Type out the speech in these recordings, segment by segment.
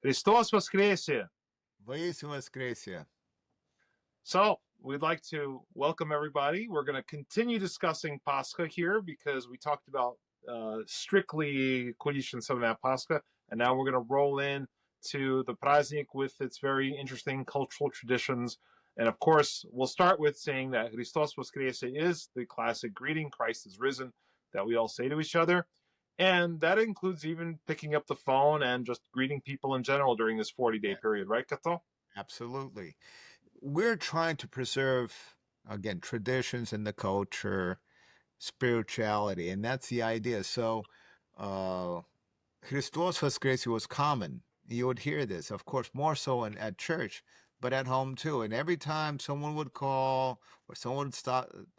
Hristos Voskreseniye. Воістину воскресе. So, we'd like to welcome everybody. We're going to continue discussing Paskha here because we talked about strictly Kulichi and some of that Paskha, and now we're going to roll in to the праздник with its very interesting cultural traditions. And of course, we'll start with saying that Hristos Voskreseniye is the classic greeting, Christ is risen, that we all say to each other. And that includes even picking up the phone and just greeting people in general during this 40-day period, right, Kato? Absolutely. We're trying to preserve, again, traditions in the culture, spirituality, and that's the idea. So, Hristos Voskreseniye was common. You would hear this, of course, more so at church, but at home too. And every time someone would call or someone would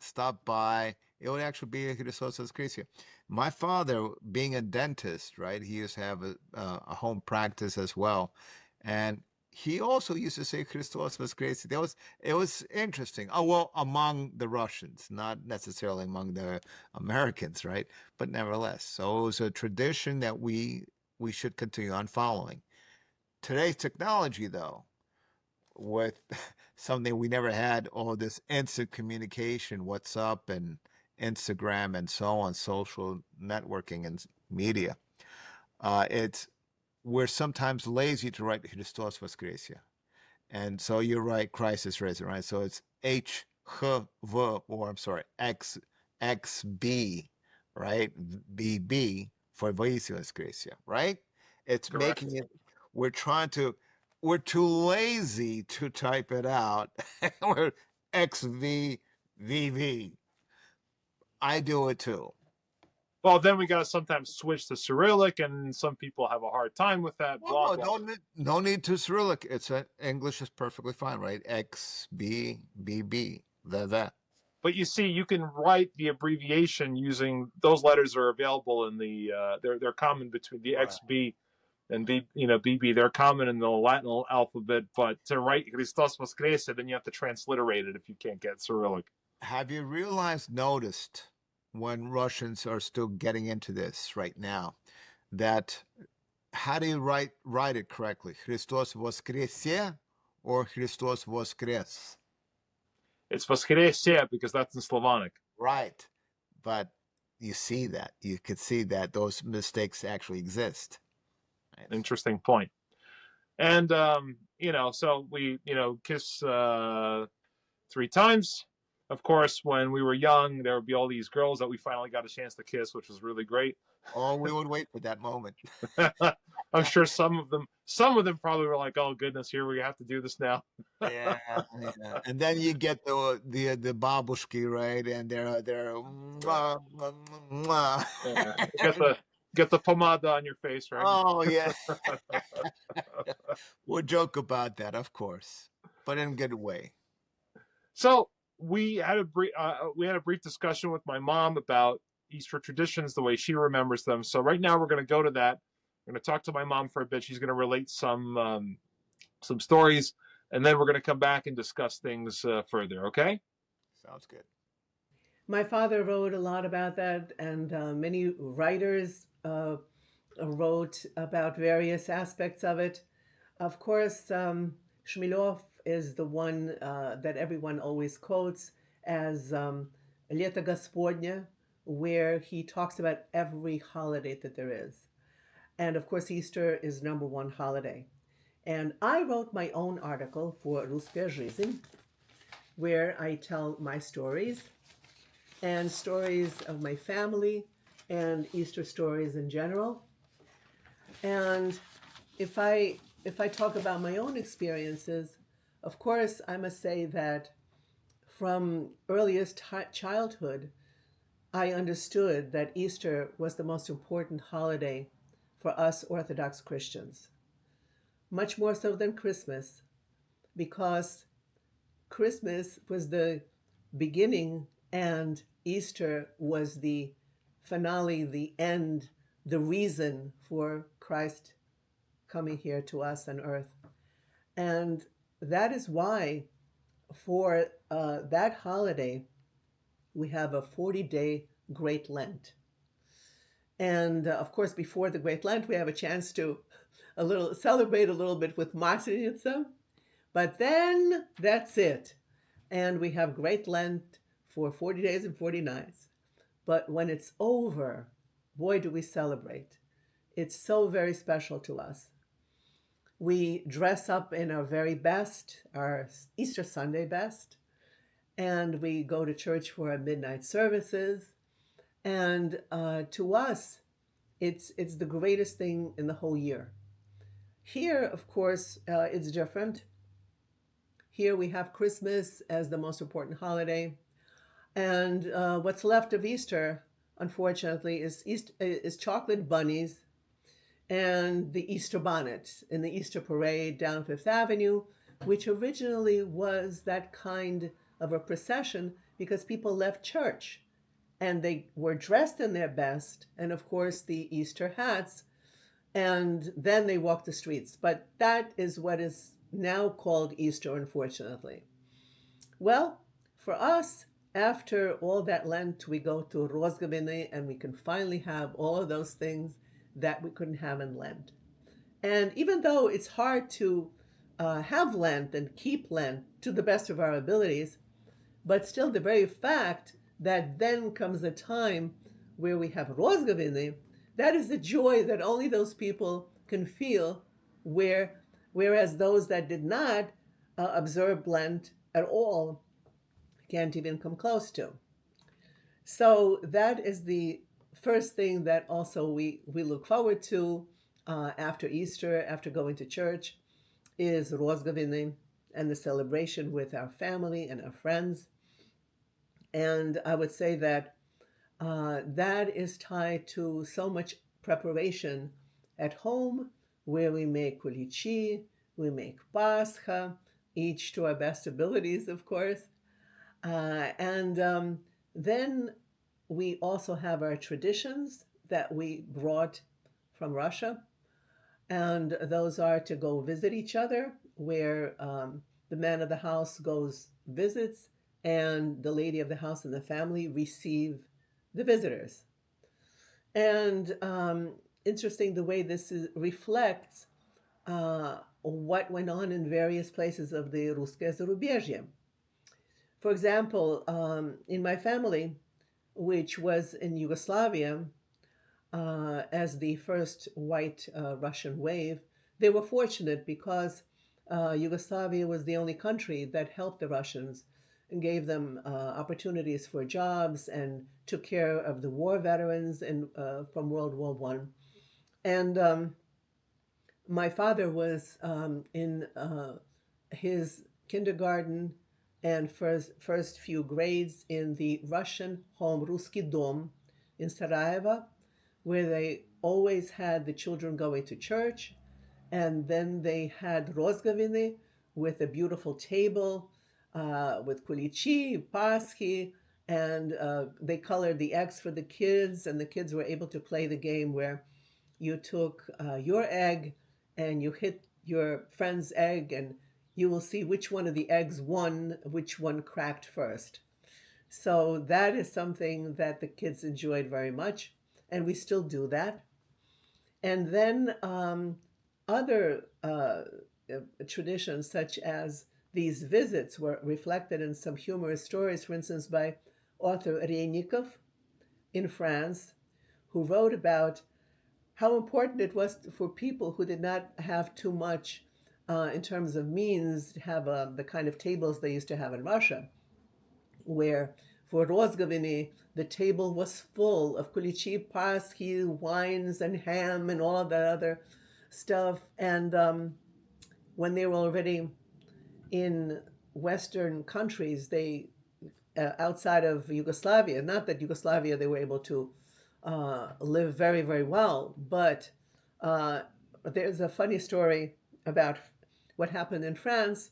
stop by, it would actually be Hristos Voskreseniye. My father, being a dentist, right, he used to have a home practice as well, and he also used to say Hristos Voskreseniye. It was interesting. Oh well, among the Russians, not necessarily among the Americans, right? But nevertheless, so it was a tradition that we should continue on following. Today's technology, though, with something we never had, all this instant communication, WhatsApp and Instagram and so on, social networking and media, we're sometimes lazy to write Hristos Voskreseniye. And so you're right, Christ is risen, right? So it's HV, or I'm sorry, XB, right? BB for Voistinu Voskreseniye, right? It's Correct. making it, we're too lazy to type it out. We're XVVV. I do it too. Well, then we got to sometimes switch to Cyrillic, and some people have a hard time with that. Blah, blah. No need to Cyrillic. English is perfectly fine, right? XBBB. That. But you see, you can write the abbreviation using those letters are available in the they're common between the XB and BB. They're common in the Latin alphabet, but to write Hristos Voskreseniye, then you have to transliterate it if you can't get Cyrillic. Have you noticed when Russians are still getting into this right now, that how do you write it correctly? Hristos Voskreseniye or Hristos Voskres? It's Voskreseniye because that's in Slavonic. Right. But you see that. You could see that those mistakes actually exist. Right? Interesting point. And, so we, kiss 3 times. Of course, when we were young, there would be all these girls that we finally got a chance to kiss, which was really great. Oh, we would wait for that moment. I'm sure some of them probably were like, "Oh goodness, here we have to do this now." Yeah. And then you get the babushki, right? And they're get the pomada on your face, right? Oh yeah. We'll joke about that, of course, but in a good way. So we had a brief discussion with my mom about Easter traditions, the way she remembers them. So right now we're going to go to that. I'm going to talk to my mom for a bit. She's going to relate some stories, and then we're going to come back and discuss things further. Okay? Sounds good. My father wrote a lot about that, and many writers wrote about various aspects of it. Of course, Shmilov is the one that everyone always quotes as Лето Господня, where he talks about every holiday that there is. And of course, Easter is number one holiday. And I wrote my own article for Russkoe Жизнь, where I tell my stories and stories of my family and Easter stories in general. And if I talk about my own experiences, of course, I must say that from earliest childhood, I understood that Easter was the most important holiday for us Orthodox Christians, much more so than Christmas, because Christmas was the beginning and Easter was the finale, the end, the reason for Christ coming here to us on earth. And that is why for that holiday, we have a 40-day Great Lent. And of course, before the Great Lent, we have a chance to celebrate a little bit with Maslenitsa. But then that's it. And we have Great Lent for 40 days and 40 nights. But when it's over, boy, do we celebrate. It's so very special to us. We dress up in our very best, our Easter Sunday best, and we go to church for our midnight services. And to us, it's the greatest thing in the whole year. Here, of course, it's different. Here we have Christmas as the most important holiday. And what's left of Easter, unfortunately, is chocolate bunnies and the Easter bonnet in the Easter parade down Fifth Avenue, which originally was that kind of a procession because people left church and they were dressed in their best, and of course the Easter hats, and then they walked the streets. But that is what is now called Easter, unfortunately. Well, for us, after all that Lent, we go to rozgoviniy, and we can finally have all of those things that we couldn't have in Lent. And even though it's hard to have Lent and keep Lent to the best of our abilities, but still the very fact that then comes a time where we have rozgoviny, that is the joy that only those people can feel, whereas those that did not observe Lent at all can't even come close to. So that is the first thing that also we look forward to after Easter, after going to church, is rozgoviny and the celebration with our family and our friends. And I would say that that is tied to so much preparation at home, where we make Kulichi, we make paskha, each to our best abilities, of course. And then we also have our traditions that we brought from Russia. And those are to go visit each other, where the man of the house goes visits, and the lady of the house and the family receive the visitors. And interesting the way this reflects what went on in various places of the Russkoe Zarubezhniki. For example, in my family, which was in Yugoslavia as the first white Russian wave, they were fortunate because Yugoslavia was the only country that helped the Russians and gave them opportunities for jobs and took care of the war veterans from World War I. And my father was in his kindergarten and first few grades in the Russian home Ruski Dom in Sarajevo, where they always had the children going to church, and then they had rozgoviny with a beautiful table with Kulichi, paskha, and they colored the eggs for the kids, and the kids were able to play the game where you took your egg and you hit your friend's egg, and you will see which one of the eggs won, which one cracked first. So that is something that the kids enjoyed very much, and we still do that. And then other traditions, such as these visits, were reflected in some humorous stories, for instance, by author Radonitsa in France, who wrote about how important it was for people who did not have too much in terms of means to have the kind of tables they used to have in Russia, where for rozgoviny, the table was full of kulichi, paskha, wines, and ham, and all of that other stuff. And when they were already in Western countries, they outside of Yugoslavia, not that Yugoslavia they were able to live very, very well, but there's a funny story about what happened in France,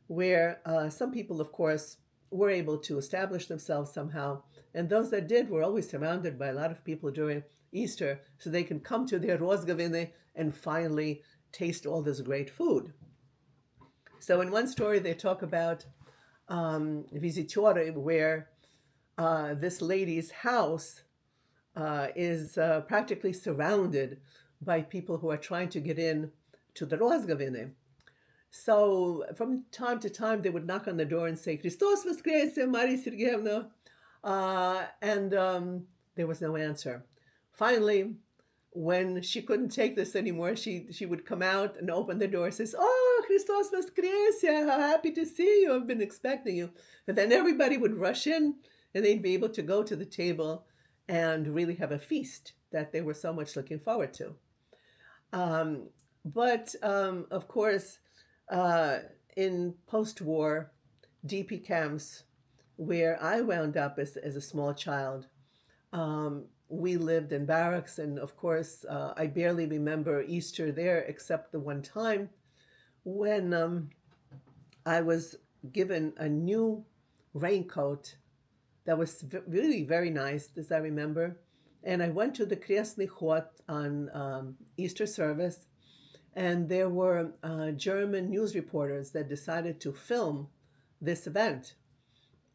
where some people, of course, were able to establish themselves somehow, and those that did were always surrounded by a lot of people during Easter, so they can come to their rozgoviny and finally taste all this great food. So in one story, they talk about Visitore, where this lady's house is practically surrounded by people who are trying to get in to the rozgoviny. So from time to time, they would knock on the door and say, "Christos Voskreseniye, Maria Sergeyevna," and there was no answer. Finally, when she couldn't take this anymore, she would come out and open the door and says, "Oh, Christos Voskreseniye, how happy to see you. I've been expecting you." But then everybody would rush in and they'd be able to go to the table and really have a feast that they were so much looking forward to. But of course, in post-war DP camps, where I wound up as a small child, we lived in barracks, and of course, I barely remember Easter there, except the one time when I was given a new raincoat that was really very nice, as I remember. And I went to the Krasny Khod on Easter service, and there were German news reporters that decided to film this event.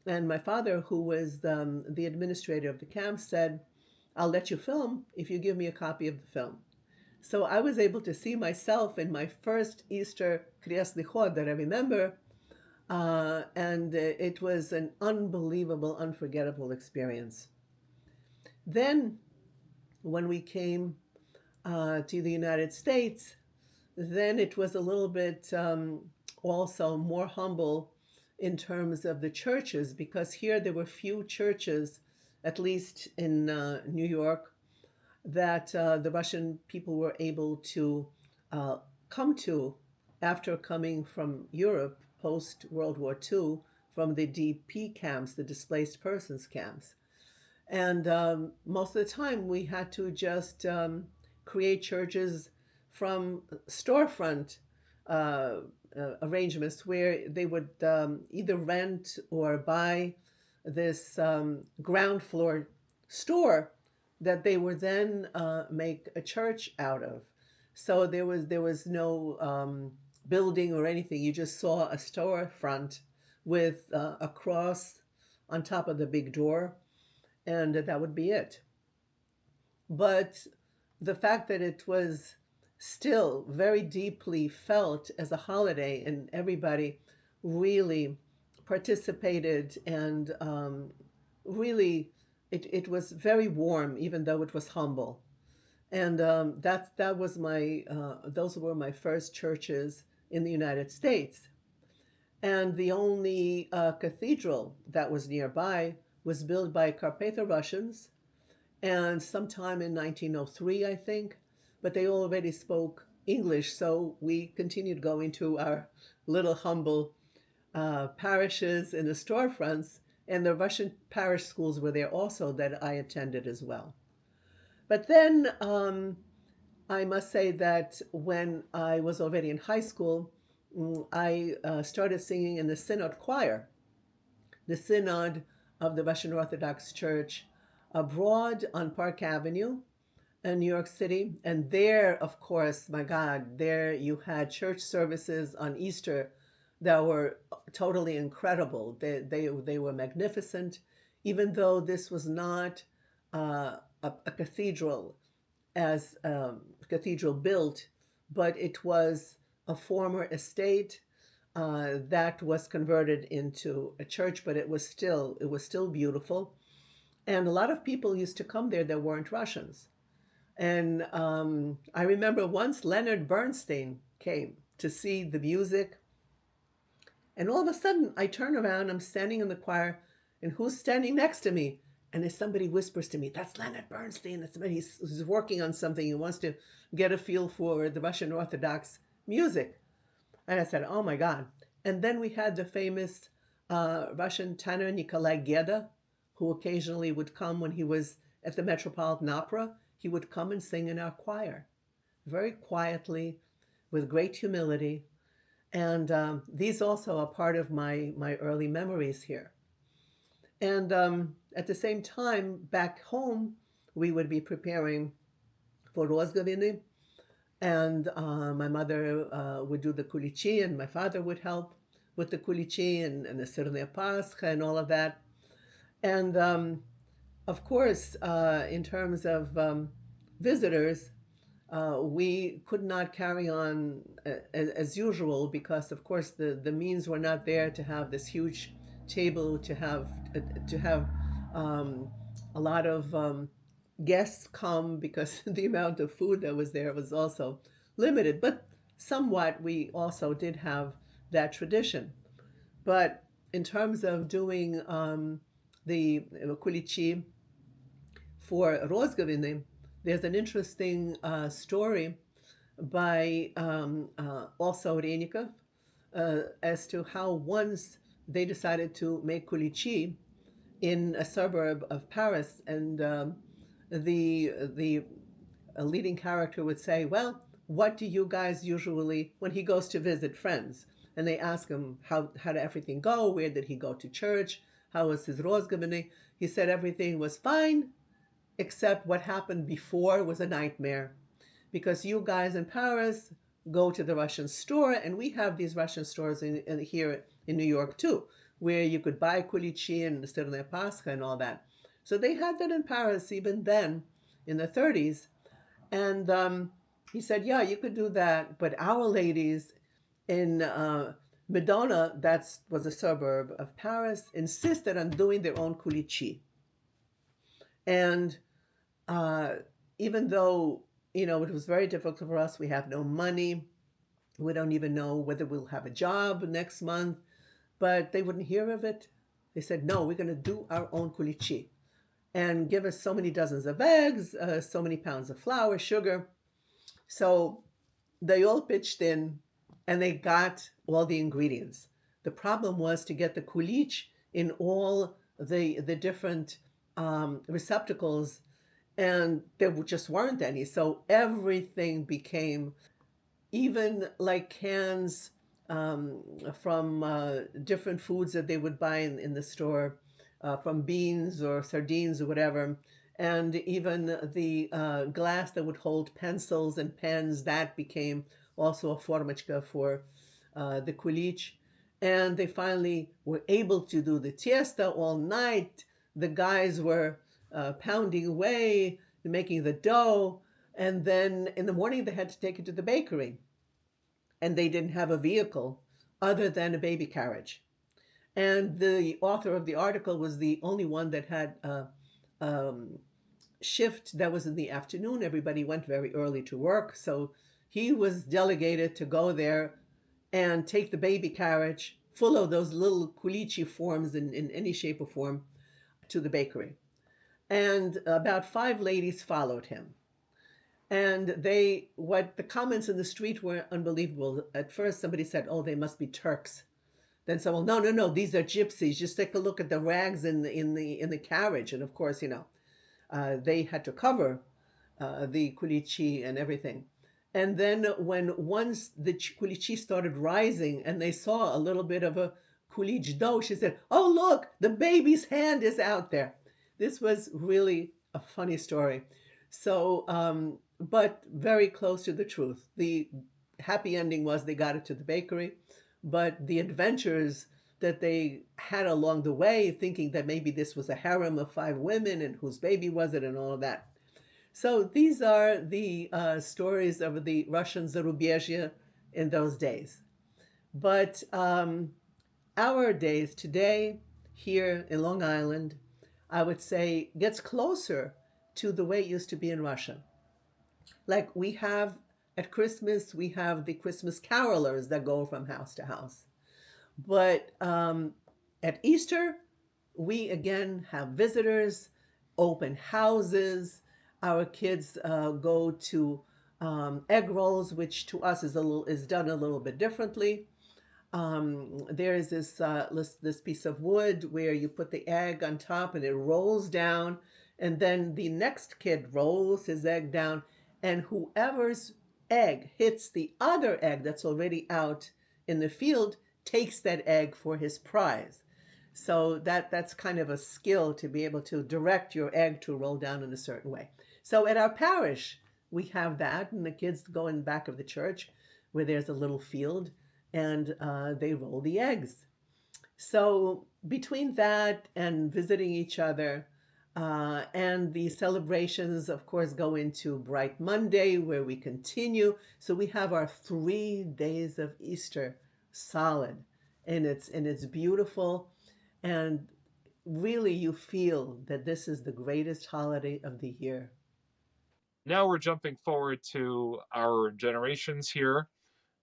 And my father, who was the administrator of the camp, said, "I'll let you film if you give me a copy of the film." So I was able to see myself in my first Easter Krasny Khod that I remember, and it was an unbelievable, unforgettable experience. Then, when we came to the United States, then it was a little bit also more humble in terms of the churches, because here there were few churches, at least in New York, that the Russian people were able to come to after coming from Europe post World War II, from the DP camps, the displaced persons camps. And most of the time we had to just create churches from storefront arrangements where they would either rent or buy this ground floor store that they would then make a church out of. So there was no building or anything. You just saw a storefront with a cross on top of the big door, and that would be it. But the fact that it was still very deeply felt as a holiday, and everybody really participated, and really it was very warm, even though it was humble. And that was my those were my first churches in the United States. And the only cathedral that was nearby was built by Carpatho-Russians, and sometime in 1903, I think, but they already spoke English, so we continued going to our little humble parishes in the storefronts, and the Russian parish schools were there also that I attended as well. But then I must say that when I was already in high school, I started singing in the Synod choir, the Synod of the Russian Orthodox Church abroad on Park Avenue in New York City. And there, of course, my God, there you had church services on Easter that were totally incredible. They were magnificent, even though this was not a cathedral as cathedral built, but it was a former estate that was converted into a church, but it was still beautiful. And a lot of people used to come there that weren't Russians. And I remember once Leonard Bernstein came to see the music, and all of a sudden I turn around, I'm standing in the choir, and who's standing next to me? And if somebody whispers to me, "That's Leonard Bernstein. That's somebody who's working on something. He wants to get a feel for the Russian Orthodox music." And I said, "Oh my God." And then we had the famous Russian tenor Nikolai Geda, who occasionally would come when he was at the Metropolitan Opera. He would come and sing in our choir, very quietly, with great humility. And these also are part of my early memories here. And at the same time, back home, we would be preparing for rozgoviny. And my mother would do the Kulichi, and my father would help with the Kulichi and the sirnaya paskha and all of that. And Of course, in terms of visitors, we could not carry on as usual because, of course, the means were not there to have this huge table to have um, a lot of guests come because the amount of food that was there was also limited. But somewhat, we also did have that tradition. But in terms of doing the kulichi for rozgoviny, there's an interesting story by also Reinikov as to how once they decided to make kulichi in a suburb of Paris, and the leading character would say, "Well, what do you guys usually when he goes to visit friends?" And they ask him how did everything go? Where did he go to church? How was his rozgoviny? He said everything was fine, except what happened before was a nightmare, because you guys in Paris go to the Russian store, and we have these Russian stores here in New York too, where you could buy kulichi and sirnaya paskha and all that. So they had that in Paris even then, in the 30s. And he said, yeah, you could do that, but our ladies in Meudon, that was a suburb of Paris, insisted on doing their own kulichi. And even though, it was very difficult for us, we have no money, we don't even know whether we'll have a job next month, but they wouldn't hear of it. They said, no, we're going to do our own kulichi and give us so many dozens of eggs, so many pounds of flour, sugar. So they all pitched in and they got all the ingredients. The problem was to get the kulich in all the different receptacles, and there just weren't any. So everything became, even like cans from different foods that they would buy in the store, from beans or sardines or whatever, and even the glass that would hold pencils and pens, that became also a formachka for the kulich. And they finally were able to do the tiesta all night. The guys were pounding away, making the dough, and then in the morning they had to take it to the bakery. And they didn't have a vehicle other than a baby carriage. And the author of the article was the only one that had a shift that was in the afternoon. Everybody went very early to work, so he was delegated to go there and take the baby carriage full of those little kulichi forms in any shape or form to the bakery. And about 5 ladies followed him. And the comments in the street were unbelievable. At first, somebody said, "Oh, they must be Turks." Then someone, no, these are gypsies. Just take a look at the rags in the carriage. And of course, they had to cover the kulichi and everything. And then once the kulichi started rising and they saw a little bit of a kulich dough, she said, "Oh, look, the baby's hand is out there." This was really a funny story. So, but very close to the truth. The happy ending was they got it to the bakery, but the adventures that they had along the way, thinking that maybe this was a harem of 5 women and whose baby was it and all of that. So these are the stories of the Russian Zarubezhniki in those days. But our days today here in Long Island, I would say, gets closer to the way it used to be in Russia. Like we have at Christmas, we have the Christmas carolers that go from house to house. But at Easter, we again have visitors, open houses. Our kids go to egg rolls, which to us is done a little bit differently. There is this piece of wood where you put the egg on top and it rolls down, and then the next kid rolls his egg down, and whoever's egg hits the other egg that's already out in the field takes that egg for his prize. So that's kind of a skill to be able to direct your egg to roll down in a certain way. So at our parish, we have that, and the kids go in the back of the church where there's a little field, and they roll the eggs. So between that and visiting each other, And the celebrations, of course, go into Bright Monday, where we continue. So we have our 3 days of Easter solid, and it's beautiful, and really you feel that this is the greatest holiday of the year. Now we're jumping forward to our generations here,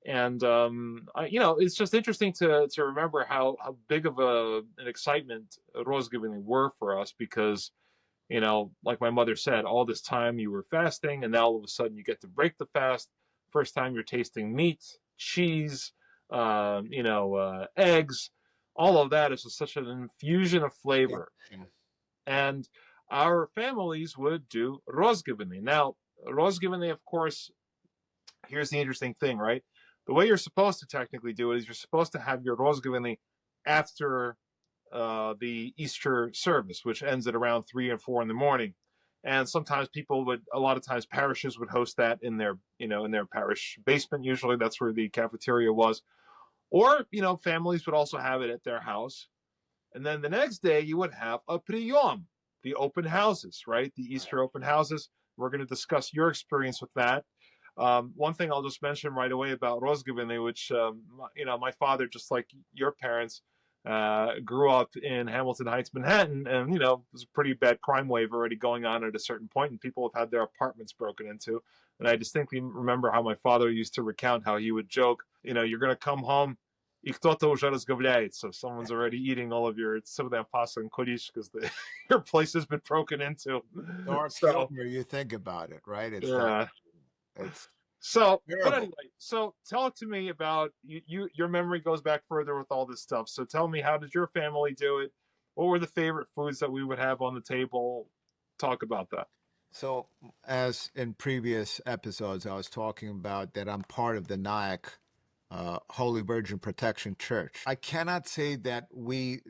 and it's just interesting to remember how big of an excitement rozgoviny were for us because like my mother said, all this time you were fasting, and now all of a sudden you get to break the fast. First time you're tasting meat, cheese, eggs. All of that is just such an infusion of flavor. Yeah. And our families would do rozgoviny. Now, rozgoviny, of course, here's the interesting thing, right? The way you're supposed to technically do it is you're supposed to have your rozgoviny after the Easter service, which ends at around 3 and 4 in the morning. And sometimes a lot of times parishes would host that in their parish basement. Usually that's where the cafeteria was. Or, families would also have it at their house. And then the next day you would have a priyom, the open houses, right? The Easter open houses. We're going to discuss your experience with that. One thing I'll just mention right away about rozgoviny, which, my father, just like your parents, grew up in Hamilton Heights, Manhattan, and there's a pretty bad crime wave already going on at a certain point, and people have had their apartments broken into. And I distinctly remember how my father used to recount how he would joke, you're going to come home, и кто-то уже rozgovляется. Someone's already eating all of your sirnaya, paskha, and kulichi because your place has been broken into. Dark So humor, you think about it, right? It's yeah. not, it's So, but terrible. anyway, so tell to me about your memory goes back further with all this stuff. So tell me, how did your family do it? What were the favorite foods that we would have on the table? Talk about that. So, as in previous episodes, I was talking about that I'm part of the Nyack Holy Virgin Protection Church. I cannot say that we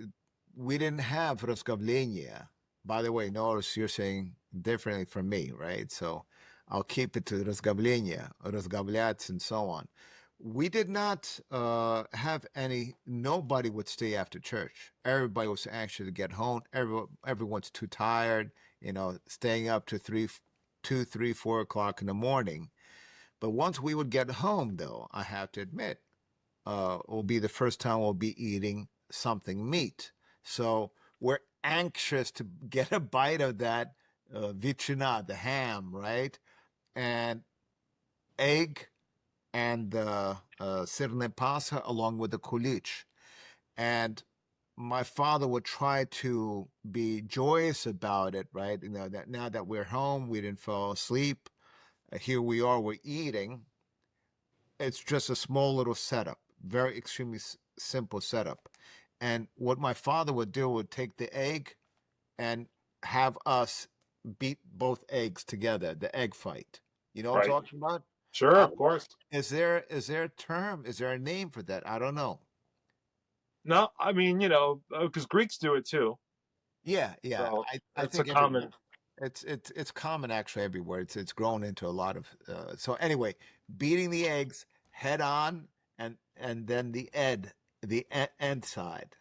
didn't have rozgoviniy. By the way, notice you're saying differently from me, right? So I'll keep it to rozgoviniy, rozgovlyats, and so on. We did not have any. Nobody would stay after church. Everybody was anxious to get home. Everyone's too tired, staying up to 2, 3, 4 o'clock in the morning. But once we would get home, though, I have to admit, will be the first time we'll be eating something meat. So we're anxious to get a bite of that vichina, the ham, right? And egg and the sirnaya paskha along with the kulichi. And my father would try to be joyous about it, right? That now that we're home, we didn't fall asleep. Here we are, we're eating. It's just a small little setup, very extremely simple setup. And what my father would do would take the egg and have us beat both eggs together, the egg fight. You know what I'm Right. talking about? Sure, of course. Is there a term? Is there a name for that? I don't know. No, I mean, because Greeks do it too. Yeah. So I it's a think common. it's common actually everywhere. It's grown into a lot of. So anyway, beating the eggs head on, and then the end side,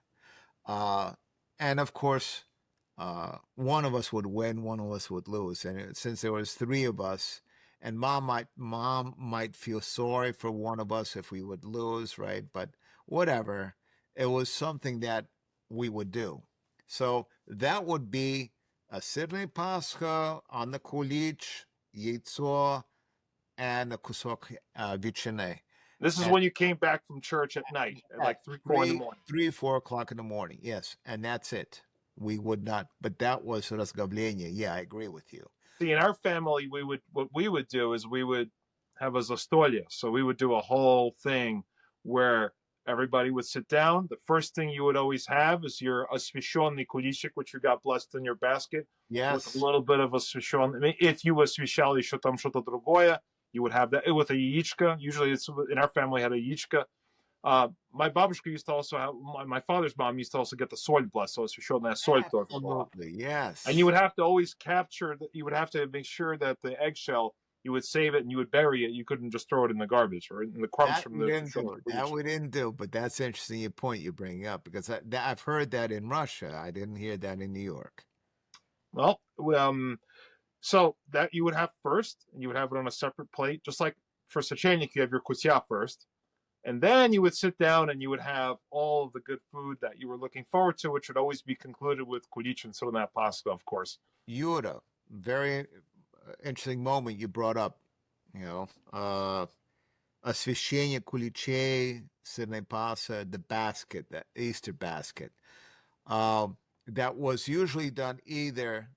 and of course, one of us would win, one of us would lose, and since there was 3 of us, and mom might feel sorry for one of us if we would lose, right? But whatever, it was something that we would do. So that would be a sirnaya paskha on the kulichi, yitzo, and a kusok vichine. This is And when you came back from church at night at like 3, 4 in the morning. 3, 4 o'clock in the morning. Yes, and that's it. We would not, but that was rozgoviniy. Yeah, I agree with you. See, in our family, what we would do is we would have a zastolya. So we would do a whole thing where everybody would sit down. The first thing you would always have is your osvishonny kulishik, which you got blessed in your basket, Yes. with a little bit of osvishon. I mean, if you osvishali shotam shota drugoya, you would have that with a yayichka. Usually, it's in our family had a yayichka. My babushka used to also have, my father's mom used to also get the soil blessed, so she showed that soil. Absolutely, yes. And you would have to always capture that. You would have to make sure that the eggshell, you would save it and you would bury it. You couldn't just throw it in the garbage or in the crumbs That from we the. didn't do. That we didn't do, but that's interesting. Your point you're bringing up because I've heard that in Russia. I didn't hear that in New York. Well, so that you would have first, and you would have it on a separate plate, just like for sachennik, you have your kutya first, and then you would sit down and you would have all of the good food that you were looking forward to, which would always be concluded with kulich and sirnaya paskha, of course. Yuda, very interesting moment you brought up. You know, освящение куличей, сырной паса, the basket, the Easter basket. That was usually done either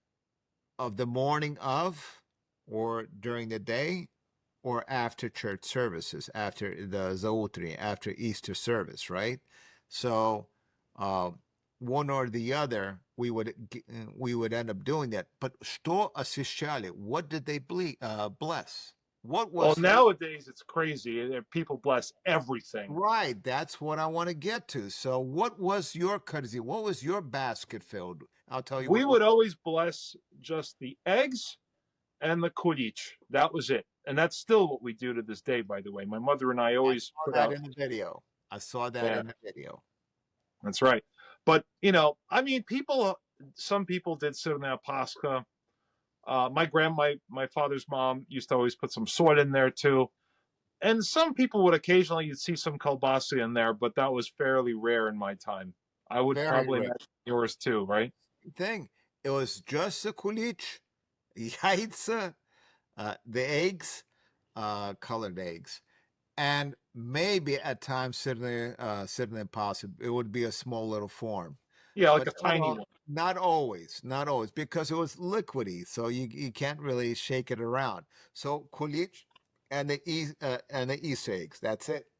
of the morning of, or during the day, or after church services, after the zautri, after Easter service, right? So one or the other, we would end up doing that. But что освящали? What did they bless? What Well, was nowadays it's crazy. People bless everything. right? That's what I want to get to. So, what was your courtesy? What was your basket filled? I'll tell you We what. would always bless just the eggs and the kulich. That was it. And that's still what we do to this day, by the way. My mother and I I always saw put that out. in the video. I saw that Yeah, in the video. that's right. But, I mean, some people did sirnaya paskha. My father's mom used to always put some salt in there too. And some people would occasionally, you'd see some kielbasa in there, but that was fairly rare in my time. I would Very probably rare imagine yours too, right? thing. It was just the kulich, yaitza, the eggs, colored eggs, and maybe at times sitting possible it would be a small little form, Yeah, like but a tiny one. not always, not always, because it was liquidy, so you can't really shake it around. So kulich and the Easter eggs. That's it.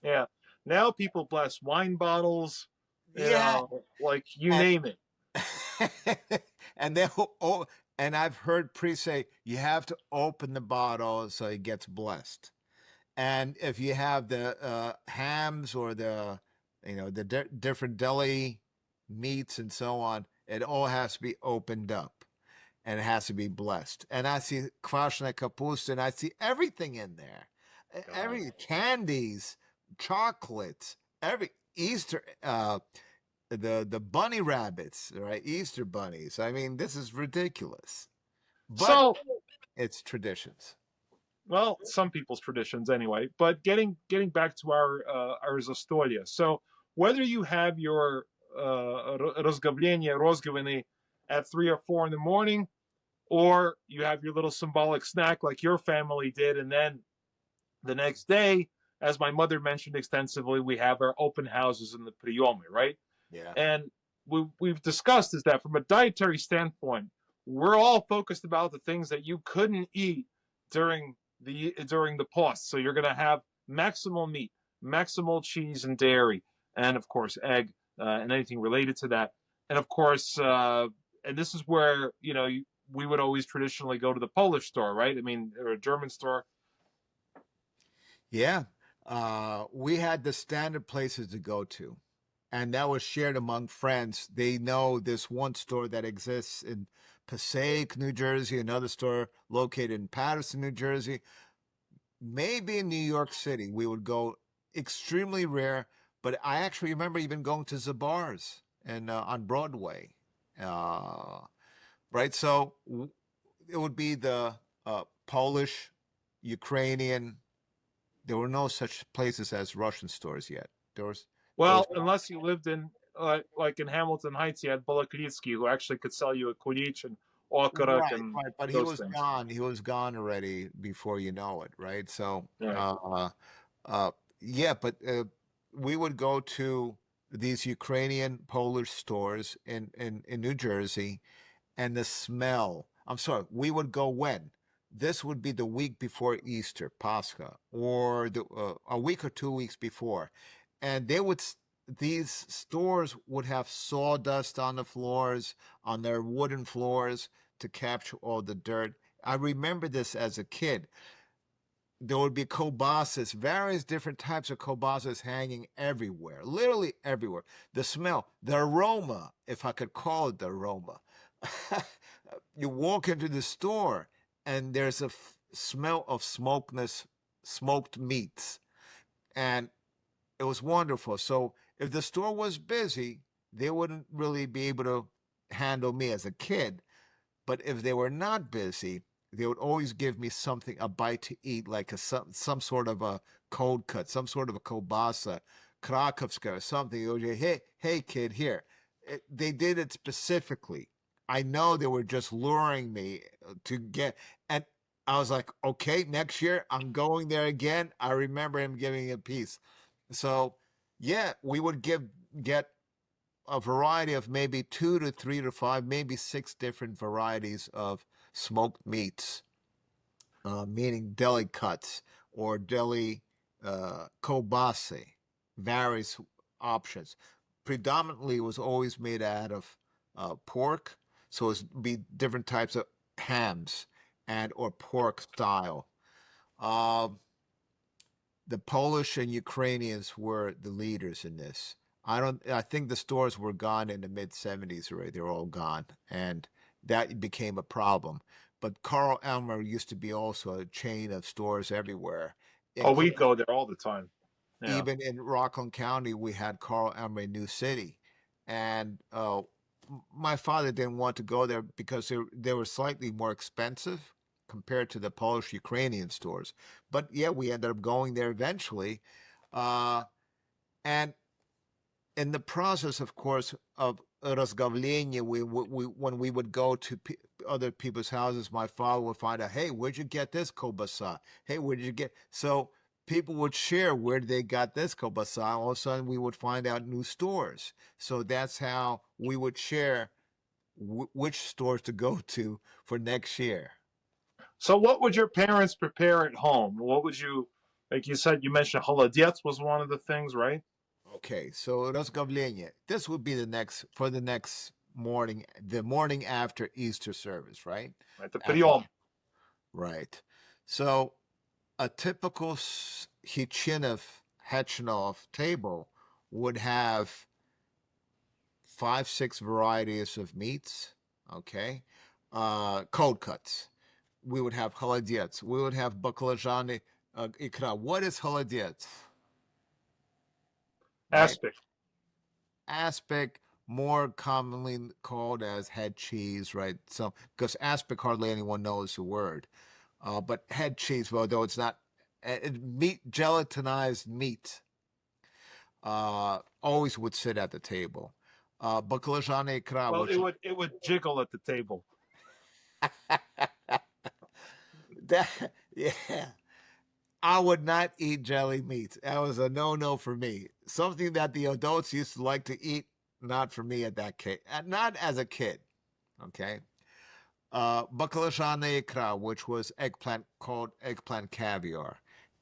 Yeah. Now people bless wine bottles, Yeah, like you and name it. and then oh, and I've heard priests say you have to open the bottle so it gets blessed. And if you have the hams or the the different deli meats and so on, it all has to be opened up and it has to be blessed. And I see kvashna kapusta and I see everything in there, God. every candies, chocolates, every Easter. The bunny rabbits, right? Easter bunnies. I mean, this is ridiculous, but So, it's traditions. well, some people's traditions anyway. But getting back to our zastolia. So whether you have your rozgoviny at 3 or 4 in the morning, or you have your little symbolic snack like your family did, and then the next day, as my mother mentioned extensively, we have our open houses in the priyom, right? Yeah. And we've discussed is that from a dietary standpoint, we're all focused about the things that you couldn't eat during the post. So you're going to have maximal meat, maximal cheese and dairy, and of course egg and anything related to that. And of course, and this is where we would always traditionally go to the Polish store, right? I mean, or a German store. Yeah. We had the standard places to go to, and that was shared among friends. They know this one store that exists in Passaic, New Jersey, another store located in Patterson, New Jersey. Maybe in New York City, we would go extremely rare, but I actually remember even going to Zabar's and on Broadway. Uh, right? So it would be the Polish, Ukrainian. There were no such places as Russian stores yet. There was Well, unless you lived in like in Hamilton Heights, you had Bolokritsky, who actually could sell you a kulich and okarak right, and right, but he those was things. gone. He was gone already before you know it, right? So, Right. uh, yeah, but we would go to these Ukrainian Polish stores in New Jersey, and the smell. I'm sorry, we would go when? This would be the week before Easter, Pascha, or a week or 2 weeks before. And these stores would have sawdust on the floors, on their wooden floors to capture all the dirt. I remember this as a kid. There would be kobasas, various different types of kobasas hanging everywhere, literally everywhere. The smell, the aroma, if I could call it the aroma. You walk into the store and there's a smell of smoked meats. And it was wonderful. So if the store was busy, they wouldn't really be able to handle me as a kid. But if they were not busy, they would always give me something, a bite to eat, like some sort of a cold cut, some sort of a kielbasa, krakowska or something. They would say, hey, kid, here. They did it specifically. I know they were just luring me to get, and I was like, okay, next year I'm going there again. I remember him giving a piece. So, yeah, we would get a variety of maybe 2 to 3 to 5, maybe 6 different varieties of smoked meats, meaning deli cuts or deli kielbasa, various options. Predominantly, it was always made out of pork, so it would be different types of hams and or pork style. Uh, the Polish and Ukrainians were the leaders in this. I think the stores were gone in the mid 70s already. They're all gone. And that became a problem. But Carl Elmer used to be also a chain of stores everywhere. Oh, we go there all the time. Yeah. Even in Rockland County, we had Carl Elmer in New City. And my father didn't want to go there because they were slightly more expensive compared to the Polish Ukrainian stores. But yeah, we ended up going there eventually. And in the process, of course, of rozgoviniy, when we would go to other people's houses, my father would find out, hey, where'd you get this kielbasa? Hey, where'd you get? So people would share where they got this kielbasa. All of a sudden, we would find out new stores. So that's how we would share which stores to go to for next year. So what would your parents prepare at home? What would you, like you said, you mentioned holodets was one of the things, right? Okay, so rozgoviniy. This would be the next morning, the morning after Easter service, right? Right, the priyom. Right. So a typical Hechinov table would have 5, 6 varieties of meats. Okay, cold cuts. We would have holodets. We would have baklajani ikra. What is holodets? Right? Aspic. Aspic, more commonly called as head cheese, right? So, because aspic hardly anyone knows the word, but head cheese, well, though it's not meat, gelatinized meat, always would sit at the table. Baklajani ikra, Well, which it would jiggle at the table. that yeah. I would not eat jelly meats. That was a no for me. Something that the adults used to like to eat, not for me at that kid. Not as a kid. Okay. Baklajani ikra, which was eggplant called eggplant caviar.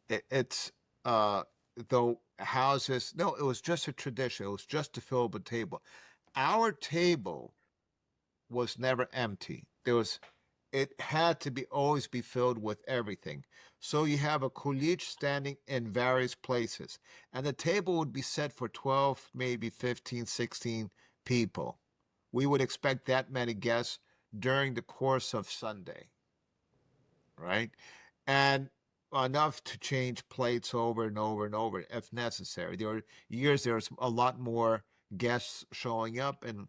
It's though houses. No, it was just a tradition. It was just to fill up a table. Our table was never empty. It had to be always be filled with everything. So you have a kulich standing in various places, and the table would be set for 12, maybe 15, 16 people. We would expect that many guests during the course of Sunday, right? And enough to change plates over and over and over if necessary. There were years there's a lot more guests showing up, and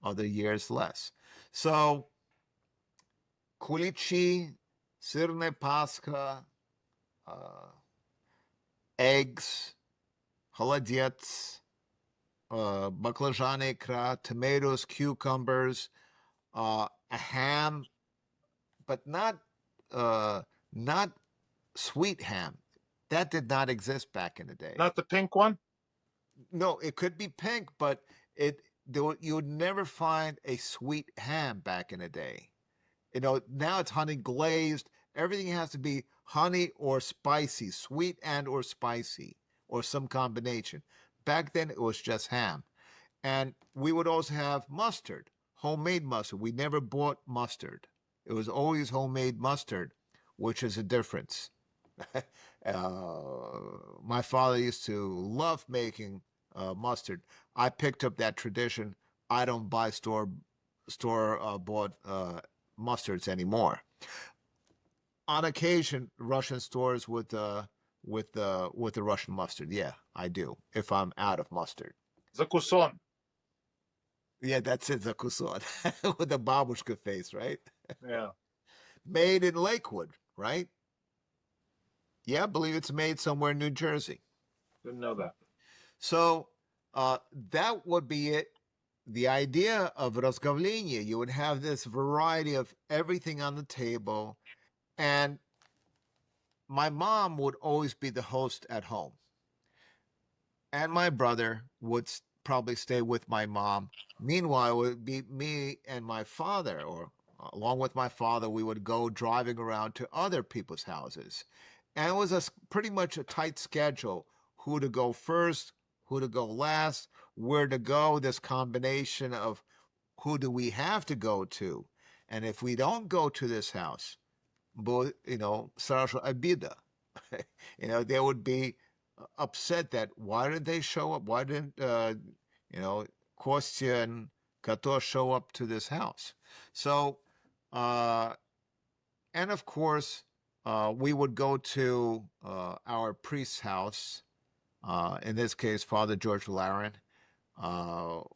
other years less. So Kulichi, sirne paskha, eggs, holodets, baklajani ikra, tomatoes, cucumbers, a ham, but not sweet ham. That did not exist back in the day. Not the pink one? No, it could be pink, but you would never find a sweet ham back in the day. Now it's honey glazed. Everything has to be honey or spicy, sweet and or spicy, or some combination. Back then it was just ham. And we would also have mustard, homemade mustard. We never bought mustard. It was always homemade mustard, which is a difference. My father used to love making mustard. I picked up that tradition. I don't buy store bought mustards anymore. On occasion, Russian stores with the Russian mustard. Yeah, I do. If I'm out of mustard. Zakuson. Yeah, that's it, zakusot with the babushka face, right? Yeah, Made in Lakewood, right? Yeah, I believe it's made somewhere in New Jersey. didn't know that. So that would be it. The idea of rozgoviniy, you would have this variety of everything on the table, and my mom would always be the host at home, and my brother would probably stay with my mom. Meanwhile, it would be me and my father, or along with my father, we would go driving around to other people's houses. And it was pretty much a tight schedule, who to go first, who to go last, where to go, this combination of who do we have to go to. And if we don't go to this house, srasho abida, they would be upset that why didn't they show up? Why didn't you know Kostya and Kato show up to this house? So, uh, and of course, we would go to our priest's house. In this case, Father George Laren.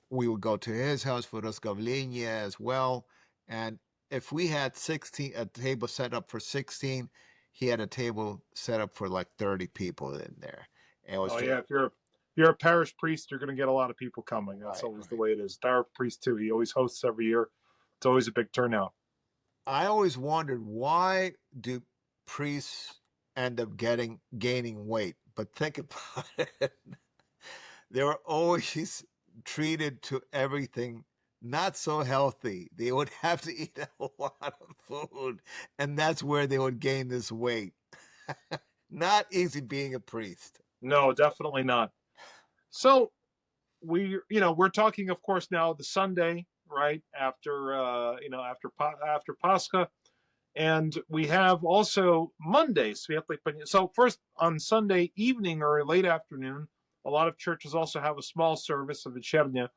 We would go to his house for rozgoviniy as well. And if we had a table set up for 16, he had a table set up for like 30 people in there. And it was Oh just yeah, if you're a parish priest, you're going to get a lot of people coming. That's right, always the right. way it is. Our priest too. He always hosts every year. It's always a big turnout. I always wondered, why do priests end up gaining weight? But think about it. They were always treated to everything not so healthy. They would have to eat a lot of food, and that's where they would gain this weight. Not easy being a priest. No, definitely not. So we're talking, of course, now the Sunday, right after after Pascha, and we have also Monday. So first on Sunday evening or late afternoon, a lot of churches also have a small service of Večernia,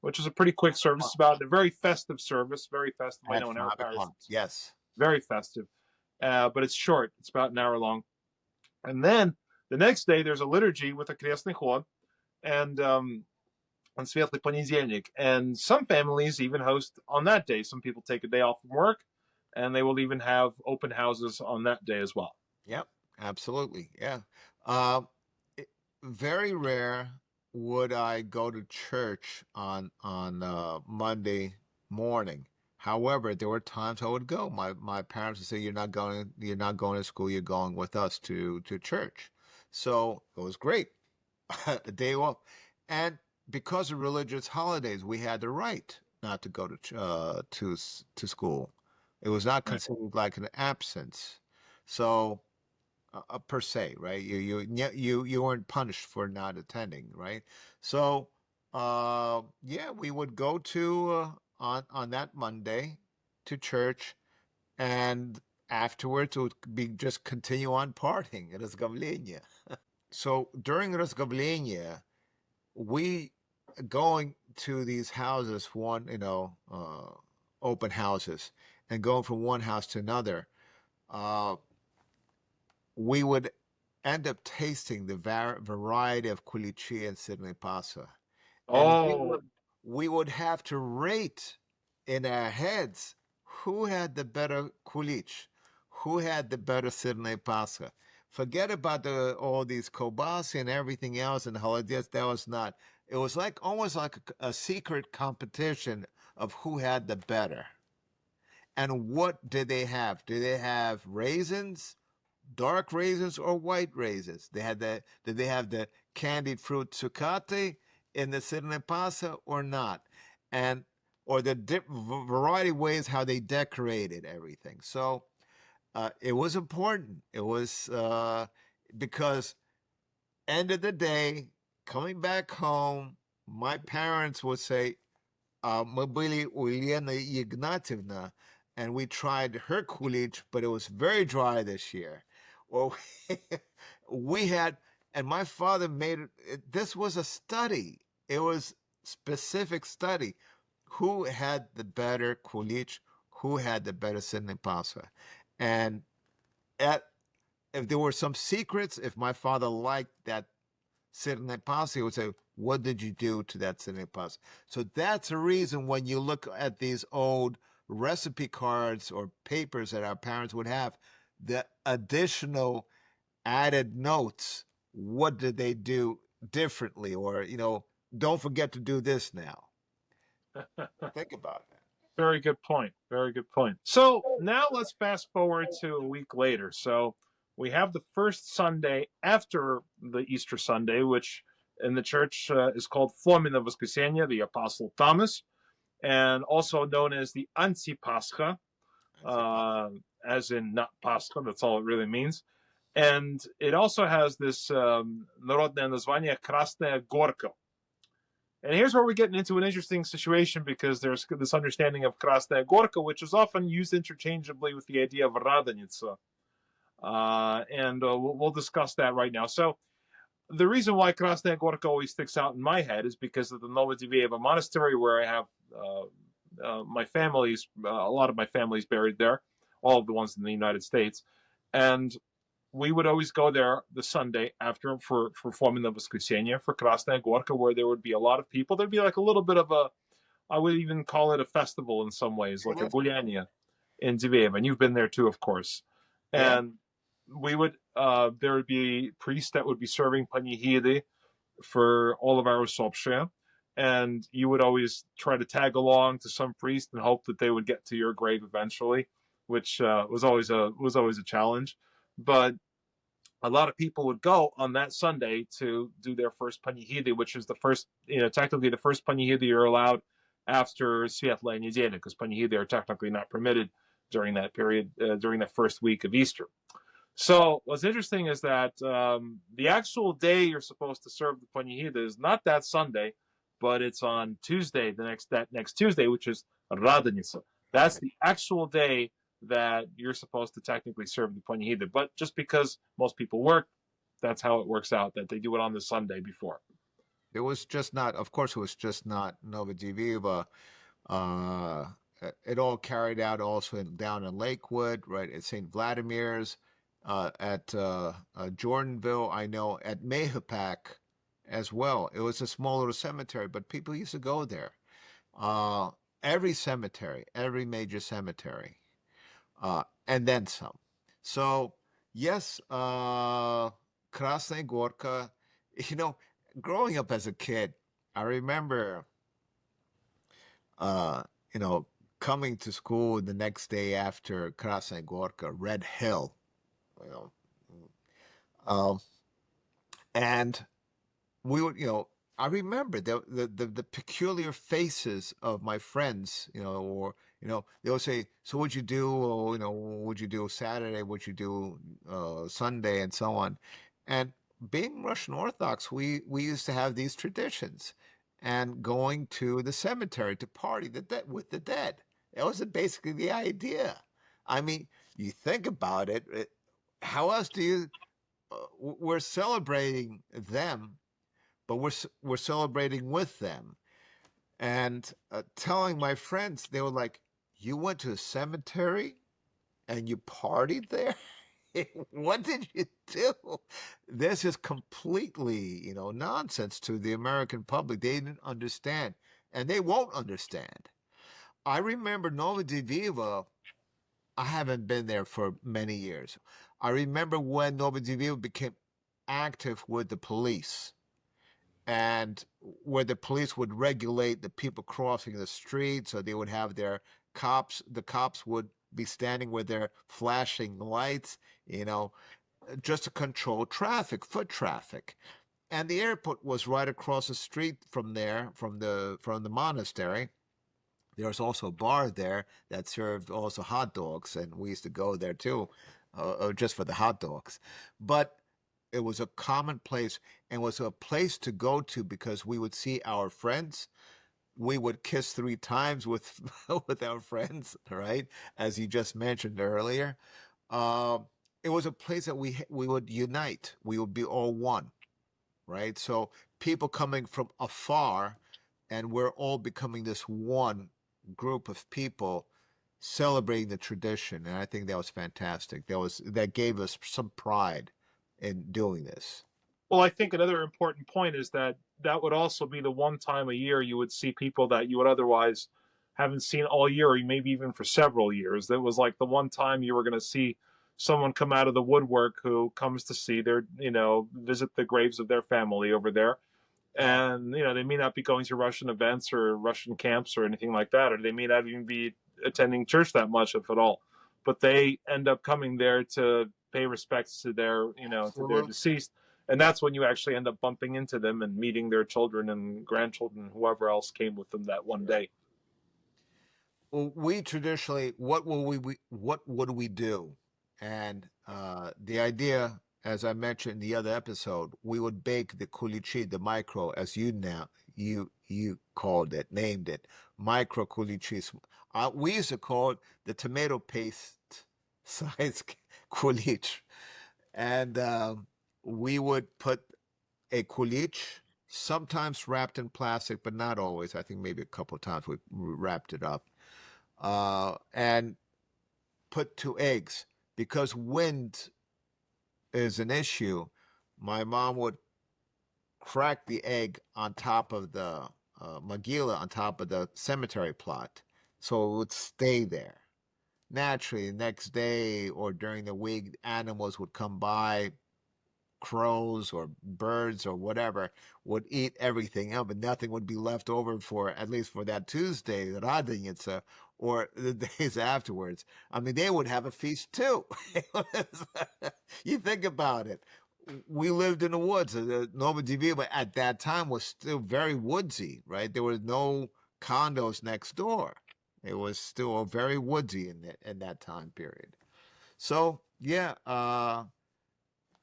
which is a pretty quick service. It's about a very festive service, very festive. I At know in our 5 o'clock. parish it's Yes. very festive, but it's short. It's about an hour long. And then the next day there's a liturgy with a kresny chod and on Svetly Ponedельник. And some families even host on that day. Some people take a day off from work and they will even have open houses on that day as well. Yep. Absolutely. Yeah. Uh, Very rare would I go to church on Monday morning. However, there were times I would go. My parents would say, You're not going to school, you're going with us to church." So it was great. A day off. And because of religious holidays, we had the right not to go to school. It was not Right. considered like an absence. So per se, right? You weren't punished for not attending, right? So, yeah, we would go to on that Monday to church, and afterwards it would be just continue on partying at rozgoviniy. So during rozgoviniy, we going to these houses, open houses, and going from one house to another. Uh, we would end up tasting the variety of kulichi and sirnaya, and we Oh, would we would have to rate in our heads who had the better kulich, who had the better sirnaya. Forget about all these kobasi and everything else and holidays. That was not. It was like almost like a secret competition of who had the better. And what did they have? Did they have raisins, dark raisins, or white raisins? Did they have the candied fruit zucchini in the sirnaya or not? And or the variety of ways how they decorated everything. So it was important. It was because end of the day, coming back home, my parents would say, "Мы были у Елены Игнатьевна, and we tried her kulich, but it was very dry this year." Or we had, and my father made it. This was a study. It was specific study. Who had the better kulich? Who had the better sirnaya? And at if there were some secrets, if my father liked that sirnaya, he would say, What did you do to that sirnaya paskha? So that's a reason when you look at these old recipe cards or papers that our parents would have, the additional added notes. What did they do differently? Or, don't forget to do this now. Think about that. Very good point. Very good point. So now let's fast forward to a week later. So we have the first Sunday after the Easter Sunday, which in the church is called Fomino Voskreseniye, the Apostle Thomas, and also known as the Anti-Paskha, as in not Pascha. That's all it really means. And it also has this народное название Krasnaya Gorka. And here's where we're getting into an interesting situation, because there's this understanding of Krasnaya Gorka, which is often used interchangeably with the idea of Radonitsa. And we'll discuss that right now. So the reason why Krasnaya Gorka always sticks out in my head is because of the Novo Deveevo monastery, where I have my family's, a lot of my family's buried there, all of the ones in the United States. And we would always go there the Sunday after for Fomino Voskreseniye, for Krasnaya Gorka, where there would be a lot of people. There'd be like a little bit of a, I would even call it a festival in some ways, like a gulяние in Deveevo. And you've been there too, of course. Yeah. And we would, there would be priests that would be serving panihidy for all of our usopshia. And you would always try to tag along to some priest and hope that they would get to your grave eventually, which was always a challenge. But a lot of people would go on that Sunday to do their first panihidy, which is the first, technically the first panihidy you're allowed after Sviatlaya Nedelya, because panihidy are technically not permitted during that period, during the first week of Easter. So what's interesting is that the actual day you're supposed to serve the panihidy is not that Sunday, but it's on Tuesday, that next Tuesday, which is Radonitsa. That's the actual day that you're supposed to technically serve the panihidy. But just because most people work, that's how it works out, that they do it on the Sunday before. It was just not, of course, it was just not Novo Deveevo. It all carried out also down in Lakewood, right, at St. Vladimir's, at Jordanville, I know, at Mahopac as well. It was a small little cemetery, but people used to go there. Every cemetery, every major cemetery, and then some. So, yes, Krasnaya Gorka, growing up as a kid, I remember, coming to school the next day after Krasnaya Gorka, Red Hill, and we would, I remember the peculiar faces of my friends, or they would say, "So what'd you do? Or, what'd you do Saturday? What'd you do Sunday?" and so on. And being Russian Orthodox, we used to have these traditions, and going to the cemetery to party with the dead. That was basically the idea. I mean, you think about it. How else do you? We're celebrating them, but we're celebrating with them. And telling my friends, they were like, "You went to a cemetery and you partied there? What did you do?" This is completely, nonsense to the American public. They didn't understand, and they won't understand. I remember Novo Deveevo. I haven't been there for many years. I remember when Novo Deveevo became active with the police, and where the police would regulate the people crossing the street, so they would have their cops. The cops would be standing with their flashing lights, just to control traffic, foot traffic. And the airport was right across the street from there, from the monastery. There was also a bar there that served also hot dogs, and we used to go there too, just for the hot dogs. But it was a common place, and was a place to go to because we would see our friends. We would kiss 3 times with with our friends, right? As you just mentioned earlier. It was a place that we would unite. We would be all one, right? So people coming from afar, and we're all becoming this one group of people celebrating the tradition. And I think that was fantastic. That gave us some pride in doing this. Well, I think another important point is that that would also be the one time a year you would see people that you would otherwise haven't seen all year, or maybe even for several years. That was like the one time you were going to see someone come out of the woodwork who comes to see their, visit the graves of their family over there. Yeah. And, they may not be going to Russian events or Russian camps or anything like that, or they may not even be attending church that much, if at all. But they end up coming there to pay respects to their, to their Absolutely. deceased. And that's when you actually end up bumping into them and meeting their children and grandchildren, whoever else came with them that one day. Well, we traditionally, what would we do? And the idea, as I mentioned in the other episode, we would bake the kulichi, the micro, as you called it, named it, micro kulichis. We used to call it the tomato paste size kulich, and we would put a kulich, sometimes wrapped in plastic, but not always. I think maybe a couple of times we wrapped it up, and put 2 eggs. Because wind is an issue, my mom would crack the egg on top of the Magilla, on top of the cemetery plot, so it would stay there. Naturally, the next day or during the week, animals would come by, crows or birds or whatever, would eat everything up, and nothing would be left over for, at least for that Tuesday, the Radonitsa, or the days afterwards. I mean, they would have a feast too. You think about it. We lived in the woods. The Novo Deveevo at that time was still very woodsy, right? There was no condos next door. It was still very woodsy in that time period. So yeah,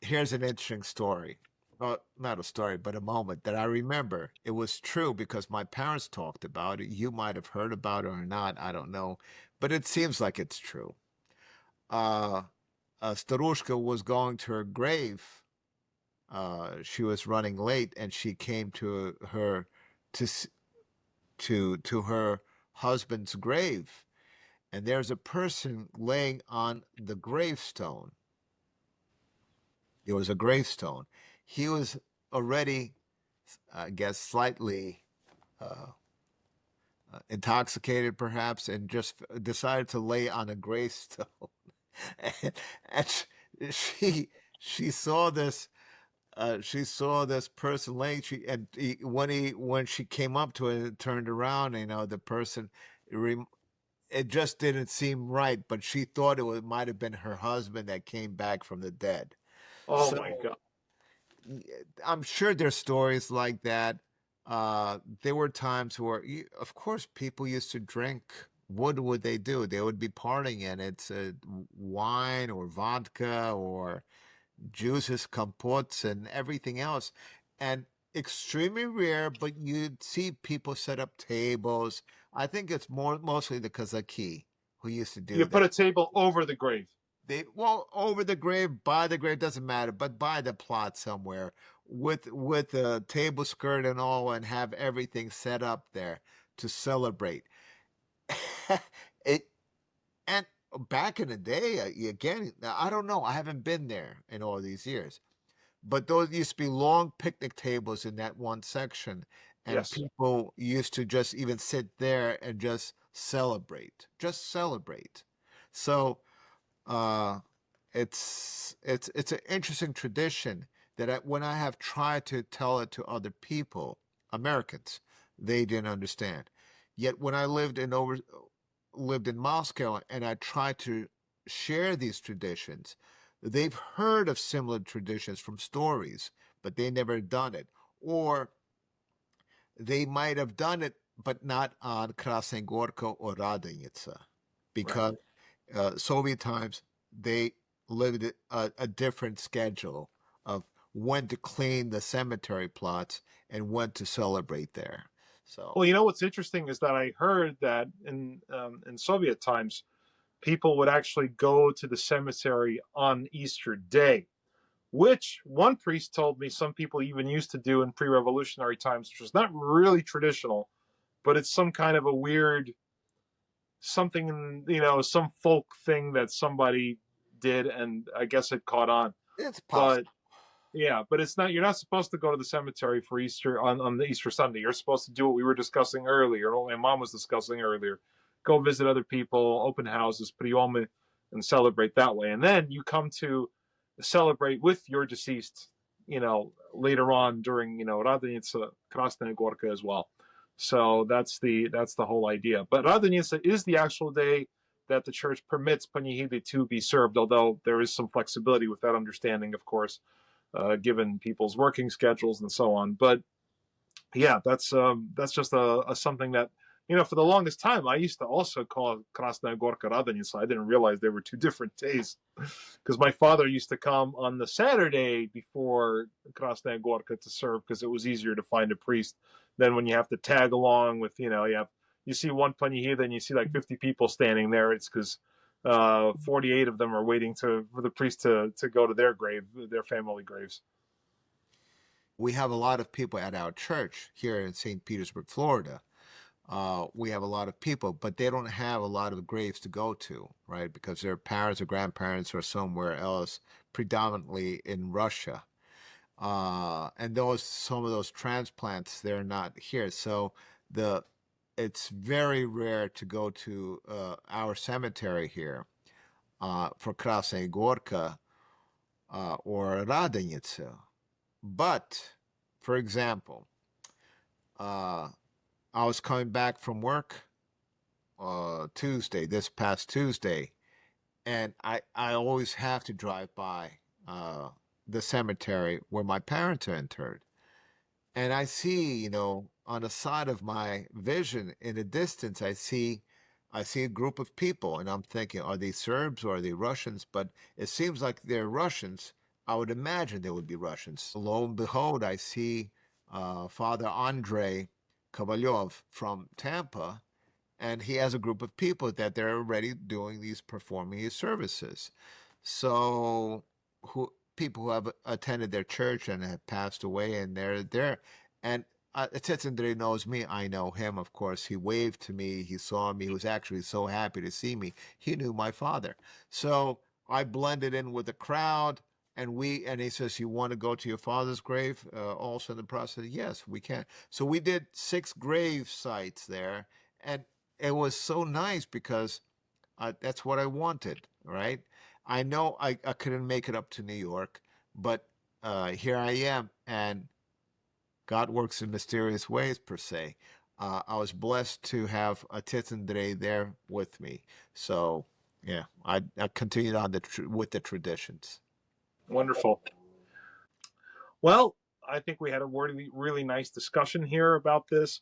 here's an interesting story. Well, not a story, but a moment that I remember. It was true because my parents talked about it. You might have heard about it or not. I don't know. But it seems like it's true. Uh, Starushka was going to her grave. She was running late, and she came to her to to her husband's grave, and there's a person laying on the gravestone. It was a gravestone. He was already, I guess, slightly uh, intoxicated, perhaps, and just decided to lay on a gravestone. and she saw this. She saw this person laying. When she came up to it and turned around, the person, it just didn't seem right. But she thought might have been her husband that came back from the dead. Oh So my God. I'm sure there's stories like that. There were times where, of course, people used to drink. What would they do? They would be partying, and it's wine or vodka or juices, compotes, and everything else. And extremely rare, but you'd see people set up tables. I think it's mostly the Kazaki who used to do You put that. a table over the grave. Over the grave, by the grave, doesn't matter, but by the plot somewhere with a table skirt and all, and have everything set up there to celebrate. it and back in the day, again, I don't know, I haven't been there in all these years, but those used to be long picnic tables in that one section, and Yes. people used to just even sit there and just celebrate. So uh, it's an interesting tradition that when I have tried to tell it to other people, Americans, they didn't understand. Yet when I lived in Moscow and I tried to share these traditions, they've heard of similar traditions from stories, but they never done it, or they might have done it, but not on Krasnaya Gorka or Radonitsa, Right. because Soviet times, they lived a different schedule of when to clean the cemetery plots and when to celebrate there. So, Well, what's interesting is that I heard that in Soviet times, people would actually go to the cemetery on Easter Day, which one priest told me some people even used to do in pre-revolutionary times, which was not really traditional, but it's some kind of a weird something, some folk thing that somebody did, and I guess it caught on. it's But possible. Yeah, but it's not. You're not supposed to go to the cemetery for Easter on the Easter Sunday. You're supposed to do what we were discussing earlier. What my mom was discussing earlier. Go visit other people, open houses, priyom, and celebrate that way. And then you come to celebrate with your deceased. Later on during Radonitsa, Krasnaya, Gorka as well. So that's the whole idea. But Radonitsa is the actual day that the church permits panihidi to be served, although there is some flexibility with that understanding, of course, given people's working schedules and so on. But yeah, that's just a something that for the longest time I used to also call Krasnaya Gorka Radonitsa. I didn't realize they were two different days because my father used to come on the Saturday before Krasnaya Gorka to serve because it was easier to find a priest than when you have to tag along with you see one panihida and you see like 50 people standing there. It's because 48 of them are waiting for the priest to go to their grave, their family graves. We have a lot of people at our church here in St. Petersburg, Florida. We have a lot of people, but they don't have a lot of graves to go to, right? Because their parents or grandparents are somewhere else, predominantly in Russia. And some of those transplants, they're not here. So it's very rare to go to our cemetery here for Krasnaya Gorka or Radonitsa. But, for example, I was coming back from work this past Tuesday, and I always have to drive by the cemetery where my parents are interred. And I see, on the side of my vision in the distance, I see a group of people, and I'm thinking, are they Serbs or are they Russians? But it seems like they're Russians. I would imagine they would be Russians. Lo and behold, I see Father Andrei Kovalyov from Tampa, and he has a group of people that they're already performing these services. So people who have attended their church and have passed away, and they're there. And Tetsundre knows me. I know him, of course. He waved to me. He saw me. He was actually so happy to see me. He knew my father. So I blended in with the crowd, and he says, "You want to go to your father's grave also in the process?" Yes, we can. So we did 6 grave sites there, and it was so nice because that's what I wanted, right? I know I couldn't make it up to New York, but here I am, and God works in mysterious ways, per se. I was blessed to have a Titsundre there with me. So, yeah, I continued on with the traditions. Wonderful. Well, I think we had a really, really nice discussion here about this.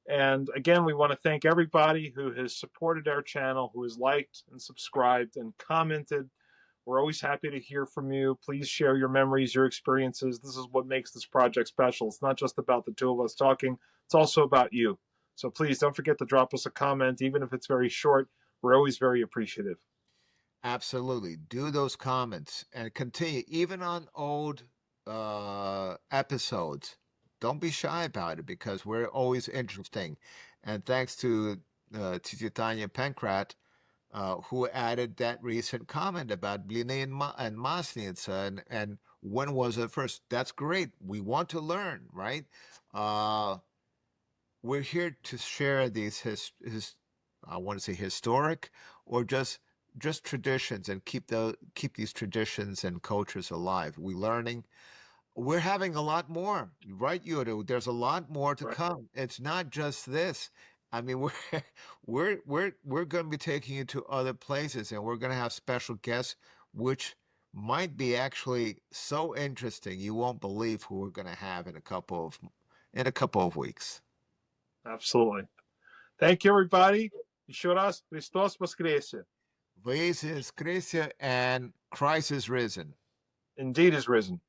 And again, we want to thank everybody who has supported our channel, who has liked and subscribed and commented. We're always happy to hear from you. Please share your memories, your experiences. This is what makes this project special. It's not just about the two of us talking, it's also about you. So please don't forget to drop us a comment, even if it's very short. We're always very appreciative. Absolutely. Do those comments and continue, even on old episodes. Don't be shy about it because we're always interesting. And thanks to Titi Tanya Pankrat, who added that recent comment about Bline and Masnitsa and when was it first. That's great. We want to learn, right? We're here to share these I want to say historic or just traditions and keep these traditions and cultures alive. We're having a lot more, right, Yoda? There's a lot more to come. It's not just this. I mean, we're going to be taking you to other places, and we're going to have special guests, which might be actually so interesting. You won't believe who we're going to have in a couple of weeks. Absolutely. Thank you, everybody. Еще раз, Христос воскресе. Jesus Christ, and Christ is risen. Indeed is risen.